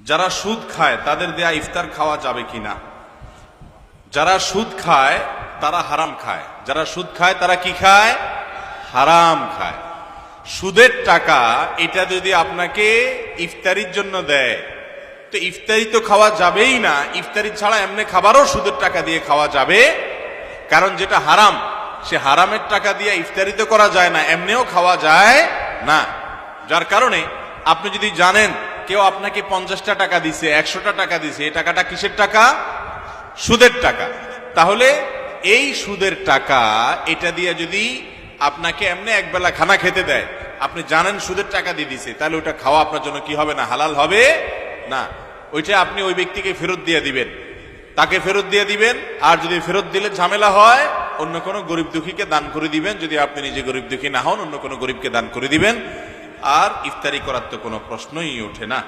যারা সুদ খায় তাদের দেয়া ইফতার খাওয়া যাবে কিনা? যারা সুদ খায় তারা হারাম খায়। যারা সুদ খায় তারা কি খায়? হারাম খায়। সুদের টাকা এটা যদি আপনাকে ইফতারির জন্য দেয় তো ইফতারি তো খাওয়া যাবেই না। ইফতারি ছাড়া এমনি খাবারও সুদের টাকা দিয়ে খাওয়া যাবে, কারণ যেটা হারাম সে হারামের টাকা দিয়ে ইফতারি তো করা যায় না, এমনিও খাওয়া যায় না। যার কারণে আপনি যদি জানেন কেউ আপনাকে 50টা টাকা দিছে, 100টা টাকা দিছে, এই টাকাটা কিসের টাকা? সুদের টাকা। তাহলে এই সুদের টাকা এটা দিয়ে যদি আপনাকে এমনি একবেলা খানা খেতে দেয়, আপনি জানেন সুদের টাকা দিয়ে দিছে, তাহলে ওটা খাওয়া আপনার জন্য কি হবে না? হালাল হবে না। ওইটা আপনি ওই ব্যক্তিকে ফেরত দিয়ে দিবেন, তাকে ফেরত দিয়ে দিবেন। আর যদি ফেরত দিলে ঝামেলা হয়, অন্য কোনো গরিব দুঃখীকে দান করে দিবেন। যদি আপনি নিজে গরিব দুঃখী না হন, অন্য কোনো গরিবকে দান করে দিবেন। আর ইফতারি করার তো কোনো প্রশ্নই ওঠে না।